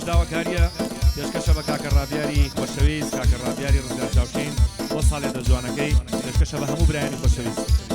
داواکاریە پێشکەشە بە کاکە ڕابیاری خۆشەویست کاکە ڕابیاری ڕزگار چاوشین بۆ ساڵێ دەجوانەکەی پێشکەشە بە هەموو برایانی خۆشەویست.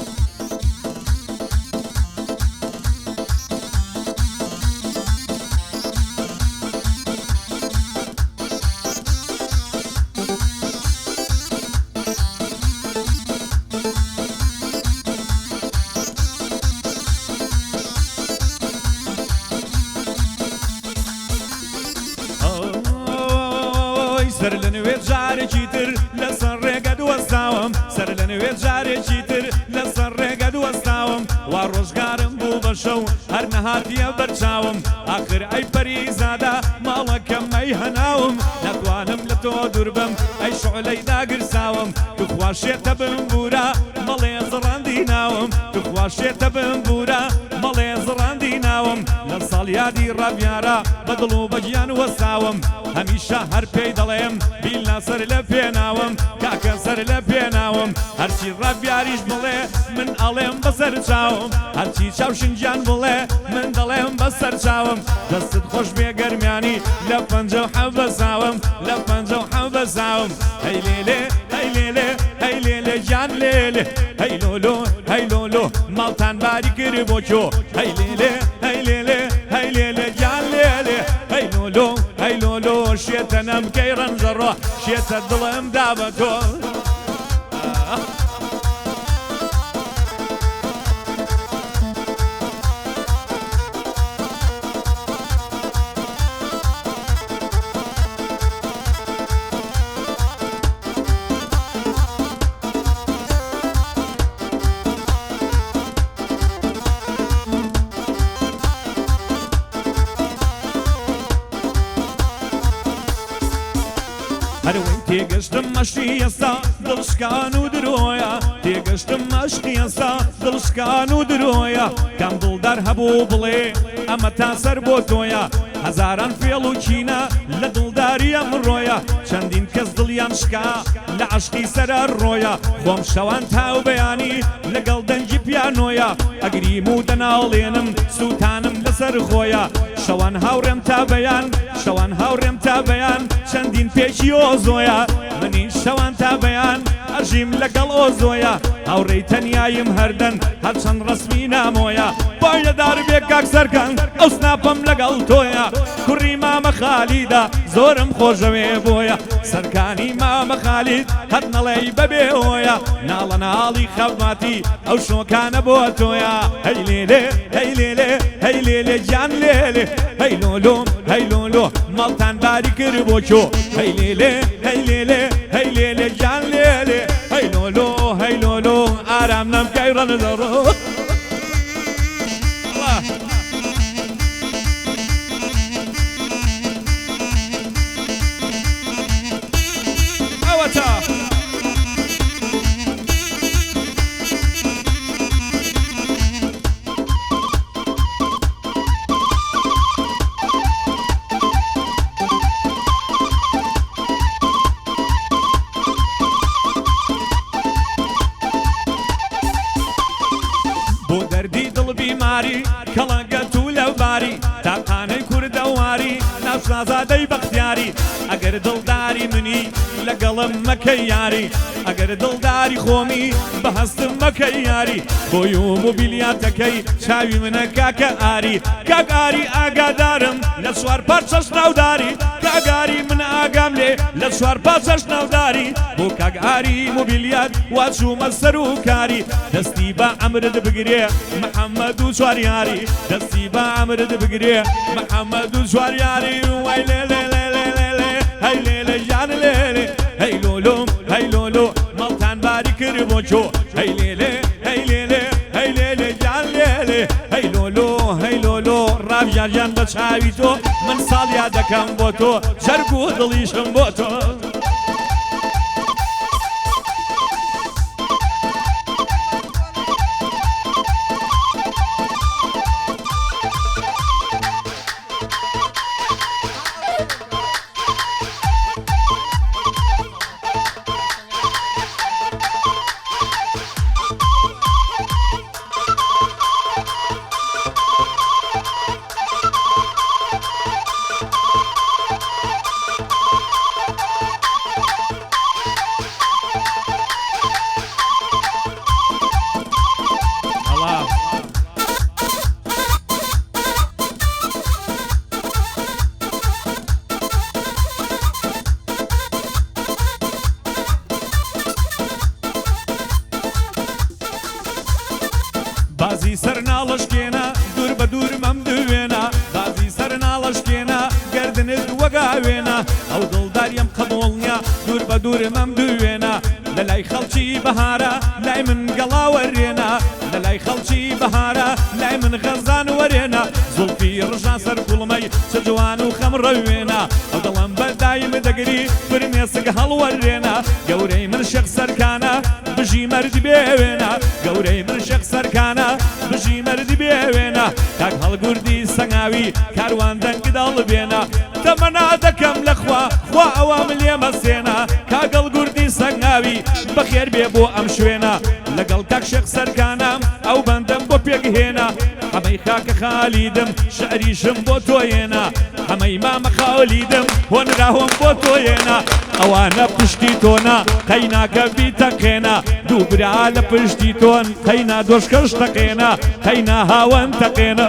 سەر لە نوێ جارێکی تر لەسەر ڕێگە دووەستاوم سەر لە نوێ جارێکی تر لەسەر ڕێگە دووەستاوم وا ڕۆژگارم بوو بە شەو هەر نەهاتیە بەرچاوم ئاخر ئەی پەریزادە ماڵەکەم ئەی هەناوم نەتوانم لە تۆ دوور بم ئەی شعلەی داگرساوم توخوا شێتە بمبورە مەڵێ زڕاندی ناوم توخوا شێتە بمبورە مەڵێ زڕاندی ناوم لە ساڵ یادی ڕابیارە بەدڵ و بەگیان وەستاوم هەمیشە هەر پێی دەڵێم بیلنا سەر لە پێناوم کاکە سەر لە پێناوم هەرچی ڕابیاریش بڵێ من ئەڵێم بەسەر چاوم هەرچی چاوشنجیان بڵێ من دەڵێم بەسەر چاوم دەستت خۆش بێ گەرمیانی لە پەنجە و حەوبەساوم لە پەنجە و حەوبەساوم هەی لێلێ هەی لێلێ هەی لێلێ جان لێلێ هەی لۆلۆ هەی لۆلۆ ماڵتان باری کرد بۆ کۆ هەی لێلێ هەی لێلێ هەی لێلێ جان لێلێ هەی لۆلۆ هەی لۆلۆ شێتە نەمکەی ڕەنجەڕۆ شێتە دڵم دا بە تۆ هەروەی تێگەشتم مەشی ئێستا دڵشکان و درۆیە تێگەشتم مەشقی ئێستا دڵشکان و درۆیە کام دڵدار هەبوو بڵێ ئەمە تا سەر بۆ تۆیە هەزاران فێڵ و چینە لە دڵداری ئەمڕۆیە چەندین کەس دڵیان شکا لە عەشقی سەرە ڕۆیە خۆم شەوان تاو بەیانی لەگەڵ دەنگی پیانۆیە ئەگریم و دەناڵێنم سووتانم لەسەر خۆیە شەوان هاوڕێم تا بەیان شەوان هاوڕێم تا بەیان چەندین پێکی ئۆزۆیە منی شەوان تا بەیان ئەژیم لەگەڵ ئۆزۆیە هاوڕێی تەنیایم هەردەن هەرچەند ڕەسمی نامۆیە بۆیە دار بێ کاک سەرکەن ئەو سناپەم لەگەڵ تۆیە کوڕی مامە خالیدا زۆرم خۆشەوێ بۆیە سەرکانی مامە خالید هەر نەڵێی بەبێ ئۆیە ناڵە ناڵی خەڵماتی ئەو شۆکانە بۆ تۆیە هەی لێلێ هەی لێلێ هەی لێلێ جان لێلێ هەی لۆلۆ هەی لۆلۆ ماڵتان باری کرد بۆ کۆ هەی لێلێ هەی لێلێ هەی لێلێ جان لێلێ هەی لۆلۆ هەی لۆلۆ ئارام نەمکەی ڕەنجەڕۆ بۆ دەردی دڵ بیماری کەڵەگەت و لەوباری تاقانەی کوردەواری ناو شازادەی بەختیاری ئەگەر دڵداری منی لەگەڵم مەکەی یاری ئەگەر دڵداری خۆمی بە هەستم مەکەی یاری بۆی و مۆبیلیاتەکەی چاوی منە کاکە ئاری کاک ئاری ئاگادارم لە چوار پارچەش ناوداری کاگاری من ئاگام لێ لە چوار پارچەش ناوداری بۆ کاک ئاری مۆبیلیات واچوومە سەر و کاری دەستی بە ئەمرت بگرێ محەممەد و چواریاری دەستی بە ئەمرت بگرێ محەممەد و چواریاری وای لێ لێ لێ لێ لێ لێ هەی لێ لێ ژان لێ لێ هەی لۆلۆ هەی لۆلۆ ماڵتان باری کرد بۆ چۆ هەی لێ لێ هەی لێ لێ هەی لێ لێ جان لێ لێ هەی لۆلۆ هەی لۆلۆ ڕابیاریان بە چاوی تۆ من ساڵ یاد دەکەم بۆ تۆ جەرگ و دڵیشم بۆ تۆ بازی سەر ناڵەشکێنە دوور بە دوورمەم دوێنە بازی سەر ناڵەشکێنە گردنت وەگاوێنە ئەو دڵداریم قبوڵ نییە دوور بە دوورمەم دوێنە لە لای خەڵکی بەهارە لای من گەڵا وەرێنە لە لای خەڵکی بەهارە لای من غەزان وەرێنە زوڵفی ڕژا سەر کوڵمەی چ جوان و خەم ڕەوێنە ئەو دڵم بەردایم دەگری فرمێسک هەڵوەرێنە گەورەی من شێخ سەرکانە بژی مەرد بێوێنە گەورەی من شێخ سەرکانە بژی مەرد بێوێنە کاک هەڵگوردی سەنگاوی کاروان دەنگ دەڵبێنە تەمەنا دەکەم لەخوا خوا ئەوام لێمەسێنە کاک هەڵگوردی سەنگاوی بەخێر بێ بۆ ئەم شوێنە لەگەڵ کاک شێخ سەرکانە ئەو بەندەم بۆ پێگهێنە هەمەی خاکە خالیدم شعریشم بۆ تۆیێنە هەمەی مامە خالیدم هۆنراوم بۆ تۆیێنە ئەوانە پشتی تۆنە قەیناکە بیتەقێنە دوو برا لە پشتی تۆن قەینا دۆشکەش تەقێنە قەینا هاوەن تەقێنە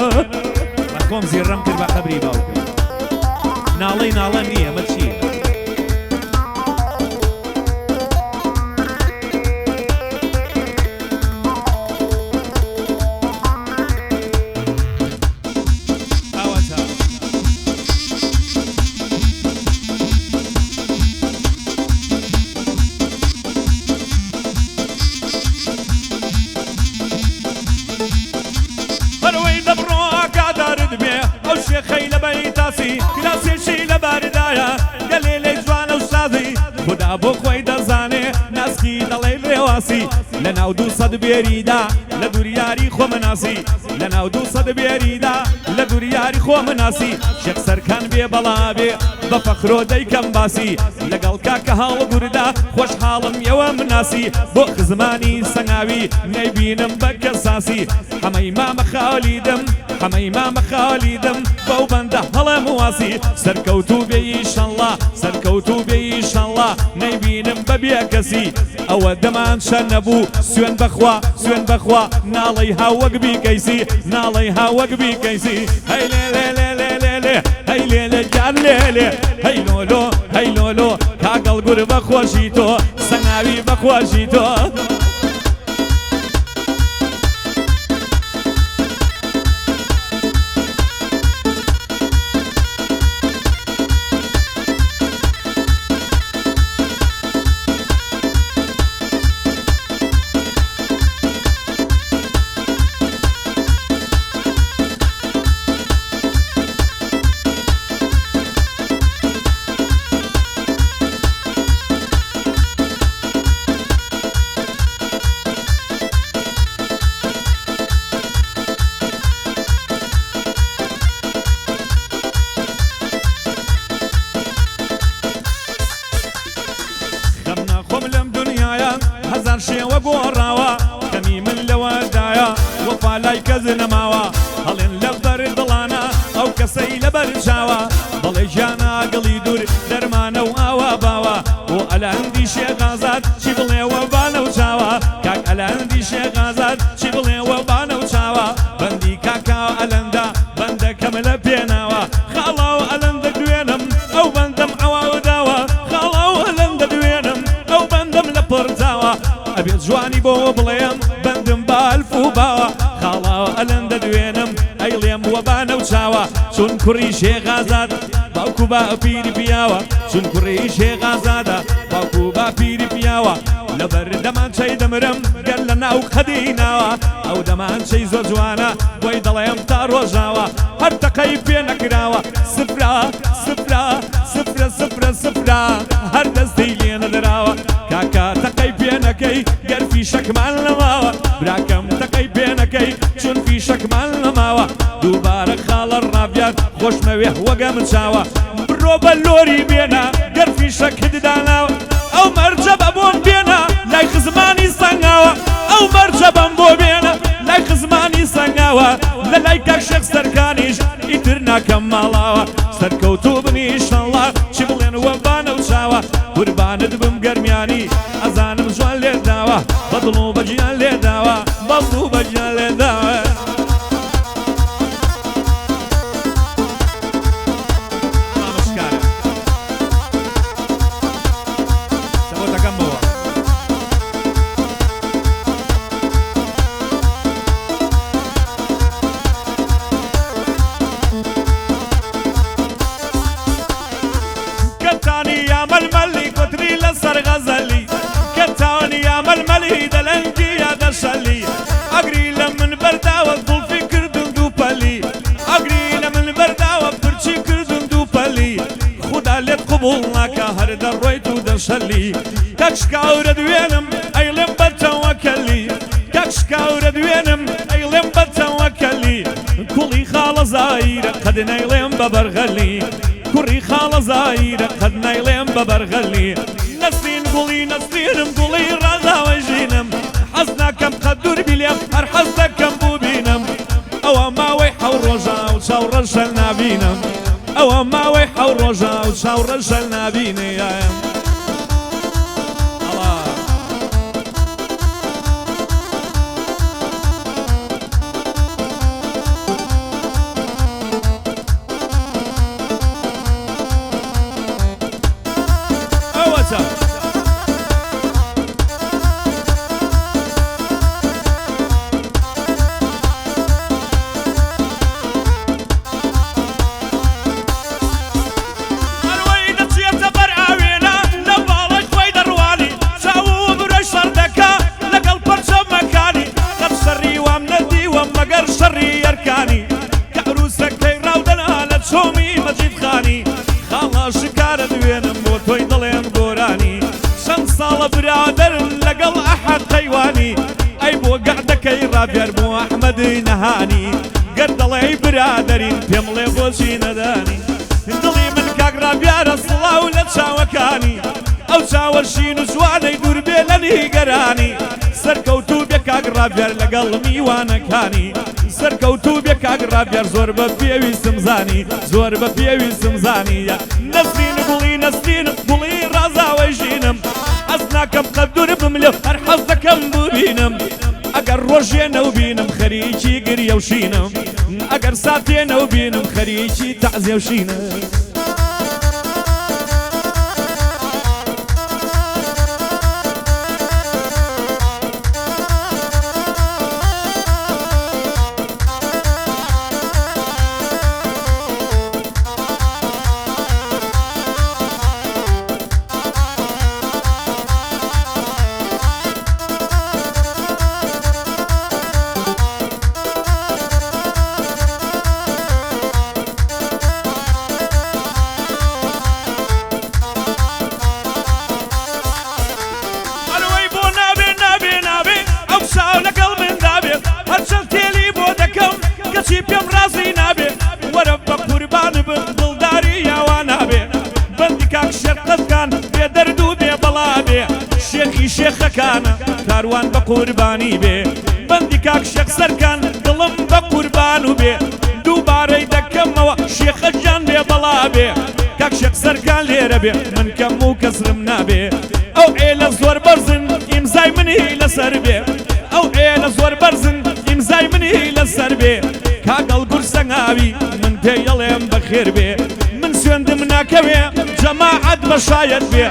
بەخۆم زیڕەم کرد بە قەبری باوکم ناڵەی ناڵە نییە ئەمە چییە؟ شێخەی لە بەیتاسی کراسێشی لە باردایە گەلێ لەی جوانە و سازی خدا بۆ خۆی دەزانێ ناسکی دەڵێ لێواسی لە ناو 200 بێریدا لە دووریاری خۆ مناسی لە ناو 200 بێریدا لە دووریاری خۆ مناسی شێخ سەرکان بێ بەڵابێ بە فەخرۆ دەیکەم باسی لەگەڵ کاکە هەڵگوردا خۆشحاڵم یەوە مناسی بۆ خزمانی سەنگاوی نەیبینم بە کەساسی هەمەی مامە خالیدم هەمەی مامە خالیدم بەو بەندە هەڵم واسی سەرکەوتوو بێ ئیشەڵڵا سەرکەوتوو بێ ئیشەڵڵا نەیبینم بە بێ کەسی ئەوە دەمان شەر نەبوو سوێن بەخوا سوێن بەخوا ناڵەی هاوەک بیکەیسی ناڵەی هاوەک بیکەیسی هەی لێ لێ لێ لێ لێ لێ هەی لێ لێ جان لێ لێ هەی لۆلۆ هەی لۆلۆ کاگەڵگور بەخۆشی تۆ سەنگاوی بەخۆشی تۆ شێوە گۆڕاوە کەمی من لەوەدایە وەفا لای کەس نەماوە هەڵێن لە بەر دڵانە ئەو کەسەی لە بەر چاوە بەڵێ گیانە گەڵی دوور دەرمانە و ئاوا باوە بۆ ئەلاندی شێغازاد چی بڵێوە بانە و چاوە کاک ئەلاندی شێغازاد چی بڵێوە بانە و چاوە بەندی کاکا ئەلەندا بەندەکەم لە پێناوە خاڵا و ئەلەندە دوێنم ئەو بەندەم ئەواوە داوە خاڵا و ئەلەندە دوێنم ئەو بەندەم لە پڕجاوە ئەبێت جوانی بۆ بڵێم بەندم بالف و باوە خاڵا و ئەلەندە دوێنم ئەیڵێم وەبانە و چاوە چون کوڕی شێغازاد باوکو با پیری پیاوە چون کوڕی شێغازادە باوکو با پیری پیاوە لەبەر دەمانچەی دەمرم گەر لە ناو قەدی ناوە ئەو دەمانچەی زۆر جوانە بۆی دەڵێم تا ڕۆژاوە هەر تەقەی پێ نەکراوە سفرا سفرا سفرە سفرە سفرا هەر دەستی لێ نەدراوە کاکە تەقەی پێ نەکەی گەر فیشەکمان لەماوە براکەم تەقەی پێ نەکەی چون فیشەکمان لەماوە دووبارە خاڵە ڕابیان خۆشمەوێ وەگەم چاوە بڕۆ بە لۆری بێنە گەر فیشەکت داناوە ئەو مەرجەبە بۆن بێنە لای خزمانی سەنگاوە ئەو مەرجەبەم بۆ بێنە لای خزمانی سەنگاوە لە لای کاک شێخ سەرکانیش ئیتر ناکەم ماڵاوە سەرکەوتوو بنی ئیشەڵڵا چی بڵێن وەبانە و چاوە قوربانت بم گەرمیانی ئەزانم جوان لێ داوە بەدڵ و بەجیان لێ داوە بەڵ و بەجیان لێ داوە قبول ناکە هەر دەڕۆیت و دەشەلی کەکشکاورە دوێنم ئەیڵێم بەتەوەکەلی کەکشکاورە دوێنم ئەیڵێم بەتەوەکەلی کوڵی خاڵە زایرە قەد نەیڵێم بە بەرغەلی کوڕی خاڵە زایرە قەد نەیڵێم بە بەرغەلی نەسرین گوڵی نەسرینم گوڵی ڕازاوە ژینم حەز ناکەم قەد دوور بیلێم هەر حەز دەکەم بوو بینم ئەوە ماوەی حەو ڕۆژە و چاوڕە شەل نابینم ئەوە ماوەی حەو ڕۆژە و چاوڕە شەل نابینێم شکارە دوێنم بۆ تۆی دڵێم گۆرانی چەند ساڵە برادرم لەگەڵ ئەحەد قەیوانی ئەی بۆ گەعدەکەی ڕابێر بۆ ئەحمەدی نەهانی گەر دەڵێی برادەرین پێم بڵێ بۆچی نەدانی دڵی من کاک ڕابیارە سڵاو لە چاوەکانی ئەو چاوەشین و جوانەی دوور بێ لە نیگەرانی سەرکەوتوو بێ کاک ڕابیار لەگەڵ میوانەکانی سەرکەوتوو بێ کاک ڕابیار زۆر بە پێویستم زانی زۆر بە پێویستم زانی نەسرین گوڵی نەسرین گوڵی ڕازاوەی ژینم حەز ناکەم قەد دوور بملێ هەر حەز دەکەم بوو بینم ئەگەر ڕۆژێنە و بینم خەریکی گریە و شینم ئەگەر ساتێنە و بینم خەریکی تەعزیە و شینم پێم ڕازی نابێ وەرە بە قوربان بم دڵداری یاوا نابێ بەندی کاک شێرقەتکان بێ دەرد و بێ بەڵا بێ شێخی شێخەکانە کاروان بە قوربانی بێ بەندی کاک شێخ سەرکان دڵم بە قوربان و بێ دووبارەی دەکەمەوە شێخە جان بێ بەڵا بێ کاک شێخ سەرکان لێرە بێ من کەم و کەسرم نابێ ئەو ئێلە زۆر بەرزن ئیمزای منی لەسەر بێ ئەو ئێلە زۆر بەرزن ئیمزای منی لەسەر بێ کاگەڵ گورسەنگاوی من پێیەڵێم بەخێر بێ من سوێندم ناکەوێ جەماعەت بەشایەت بێ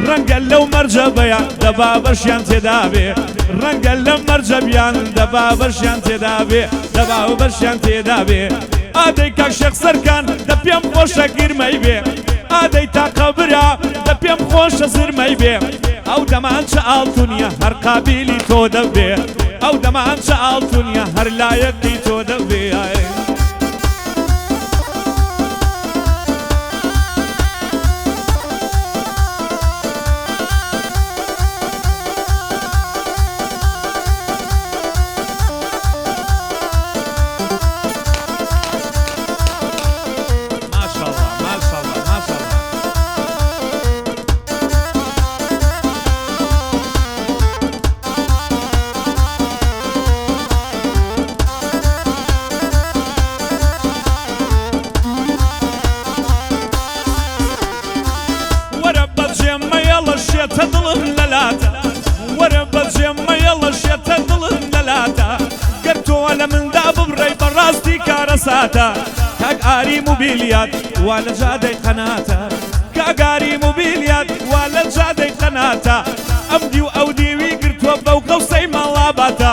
ڕەنگە لەو مەرجەبەیە دەبا بەشیان تێدا بێ ڕەنگە لەم مەرجەبیان دەبا بەشیان تێدا بێ دەبا بەشیان تێدا بێ ئادەی کاک شێخ سەرکان دە پێم خۆشە گیرمەی بێ ئادەی تاقە برا دە پێم خۆشە زرمەی بێ ئەو دەمان چە ئاڵتونیە هەر قابیلی تۆ دەبێ ئەو دەمان چە ئاڵتونیە هەر لایەقی تۆ دەبێ دڵم لەلاتە وەرە بەجێمە یەڵە شێتە دڵم لەلاتە گەر تۆ لە مندا ببڕێی بەڕاستی کارە ساتە کاک ئاری موبیلیات وا لە جادەی قەناتە کاک ئاری موبیلیات وا لە جادەی قەناتە ئەم دی و ئەو دیوی گرتووە بەو قەوسەی ماڵاباتە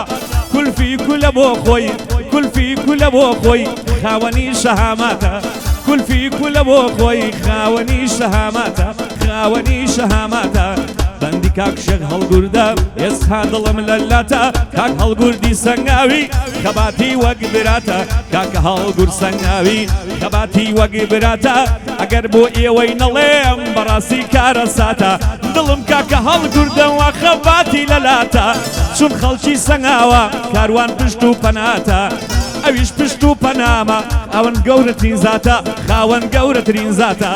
کولفی کولە بۆ خۆی کولفی کولە بۆ خۆی خاوەنی شەهاماتە کولفی کولە بۆ خۆی خاوەنی شەهاماتە خاوەنی شەهاماتە بەندی کاک شێخ هەڵگوردە ئێستا دڵم لەلاتە کاک هەڵگوردی سەنگاوی خەباتی وەک براتە کاکە هەڵگورد سەنگاوی خەباتی وەک براتە ئەگەر بۆ ئێوەی نەڵێم بەڕاستی کارە ساتە دڵم کاکە هەڵگوردەوە خەباتی لەلاتە چون خەڵکی سەنگاوە کاروان پشت و پەناتە ئەویش پشت و پەنامە ئەوەن گەورەترین زاتە خاوەن گەورەترین زاتە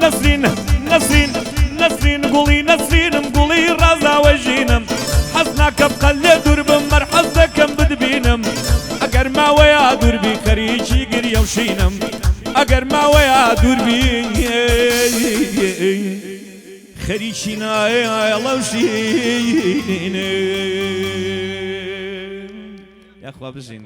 نەسرین نەسرین نەسرین گوڵی نەسرینم گوڵی ڕازاوە ژینم حەز ناکە بقە لێ دوور بم مەرحەز دەکەم بدبینم ئەگەر ماوەیە دووربی خەریکی گریە و شینم ئەگەر ماوەیە دووربی خەریکی نایڵە و شینم یاخوا بژین